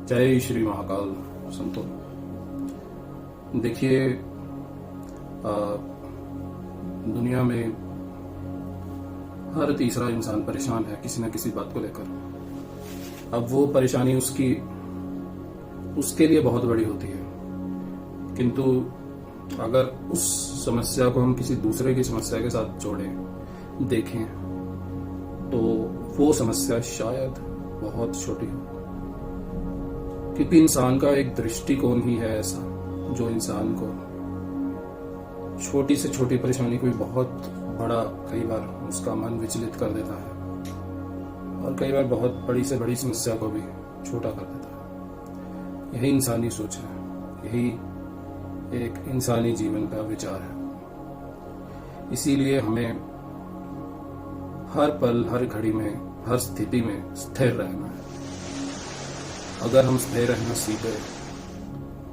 जय श्री महाकाल संतो। देखिए, दुनिया में हर तीसरा इंसान परेशान है किसी न किसी बात को लेकर। अब वो परेशानी उसके लिए बहुत बड़ी होती है, किंतु अगर उस समस्या को हम किसी दूसरे की समस्या के साथ जोड़ें, देखें, तो वो समस्या शायद बहुत छोटी हो। क्योंकि इंसान का एक दृष्टिकोण ही है ऐसा जो इंसान को छोटी से छोटी परेशानी को भी बहुत बड़ा, कई बार उसका मन विचलित कर देता है, और कई बार बहुत बड़ी से बड़ी समस्या को भी छोटा कर देता है। यही इंसानी सोच है, यही एक इंसानी जीवन का विचार है। इसीलिए हमें हर पल, हर घड़ी में, हर स्थिति में स्थिर रहना है। अगर हम स्थिर रहना सीख गए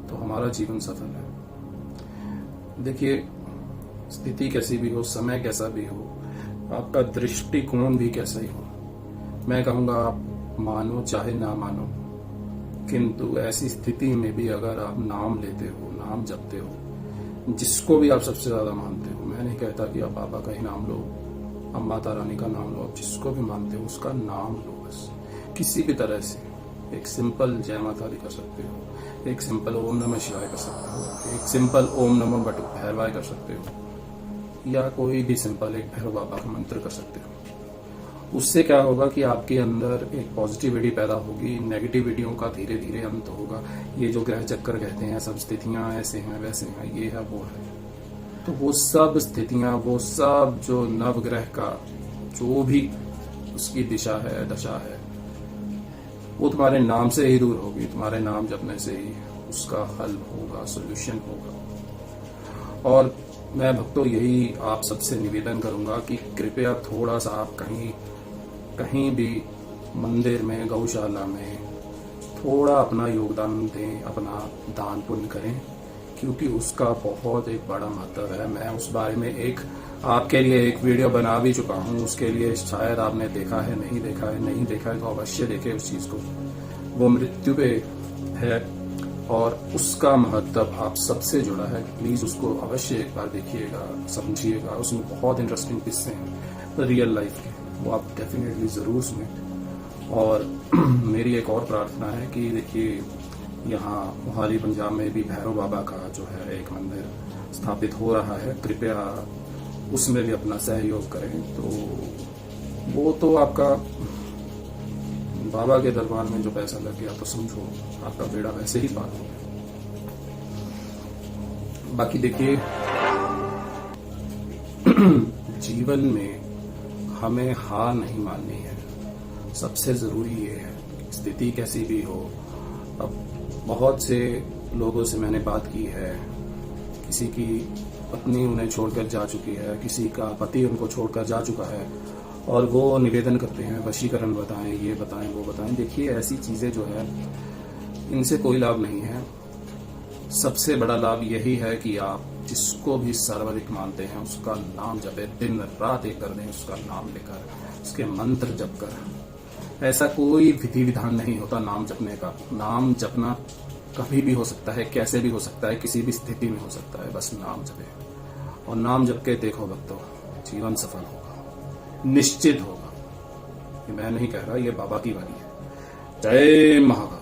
तो हमारा जीवन सफल है। देखिए, स्थिति कैसी भी हो, समय कैसा भी हो, आपका दृष्टिकोण भी कैसा ही हो, मैं कहूँगा आप मानो चाहे ना मानो, किंतु ऐसी स्थिति में भी अगर आप नाम लेते हो, नाम जपते हो, जिसको भी आप सबसे ज्यादा मानते हो, मैं नहीं कहता कि आप बाबा का ही नाम लो, आप माता रानी का नाम लो, आप जिसको भी मानते हो उसका नाम लो। बस किसी भी तरह से एक सिंपल जय माता दी कर सकते हो, एक सिंपल ओम नमः शिवाय कर सकते हो, एक सिंपल ओम नमो बटु भैरवाय कर सकते हो, या कोई भी सिंपल एक भैरव बाबा का मंत्र कर सकते हो। उससे क्या होगा कि आपके अंदर एक पॉजिटिविटी पैदा होगी, नेगेटिविटियों का धीरे धीरे अंत होगा। ये जो ग्रह चक्कर कहते हैं, सब स्थितियां ऐसे हैं वैसे हैं, ये है वो है, तो वो सब स्थितियां, वो सब जो नवग्रह का जो भी उसकी दिशा है, दशा है, वो तुम्हारे नाम से ही दूर होगी। तुम्हारे नाम जपने से ही उसका हल होगा, सोल्यूशन होगा। और मैं भक्तों यही आप सबसे निवेदन करूंगा कि कृपया थोड़ा सा आप कहीं भी मंदिर में, गौशाला में थोड़ा अपना योगदान दें, अपना दान पुण्य करें, क्योंकि उसका बहुत एक बड़ा महत्व है। मैं उस बारे में आपके लिए एक वीडियो बना भी चुका हूँ। उसके लिए शायद आपने देखा है, नहीं देखा है तो अवश्य देखें उस चीज को। वो मृत्यु पे है और उसका महत्व आप सबसे जुड़ा है। प्लीज उसको अवश्य एक बार देखिएगा, समझिएगा। उसमें बहुत इंटरेस्टिंग किस्से हैं रियल लाइफ के, वो आप डेफिनेटली जरूर सुने। और मेरी एक और प्रार्थना है कि देखिए, यहाँ मोहाली पंजाब में भी भैरव बाबा का जो है एक मंदिर स्थापित हो रहा है। कृपया उसमें भी अपना सहयोग करें। तो वो तो आपका बाबा के दरबार में जो पैसा लग गया तो समझो आपका बेड़ा वैसे ही पार हो गया। बाकी देखिए, जीवन में हमें हार नहीं माननी है। सबसे जरूरी ये है, स्थिति कैसी भी हो। अब बहुत से लोगों से मैंने बात की है, किसी की पत्नी उन्हें छोड़कर जा चुकी है, किसी का पति उनको छोड़कर जा चुका है, और वो निवेदन करते हैं वशीकरण बताएं, ये बताएं, वो बताएं। देखिए, ऐसी चीजें जो है, इनसे कोई लाभ नहीं है। सबसे बड़ा लाभ यही है कि आप जिसको भी सर्वाधिक मानते हैं उसका नाम जपे, दिन रात एक कर दें उसका नाम लेकर, उसके मंत्र जप कर। ऐसा कोई विधि विधान नहीं होता नाम जपने का। नाम जपना कभी भी हो सकता है, कैसे भी हो सकता है, किसी भी स्थिति में हो सकता है। बस नाम जपे, और नाम जप के देखो भक्तों, जीवन सफल होगा, निश्चित होगा। ये मैं नहीं कह रहा, ये बाबा की वाणी है। जय महाकाल।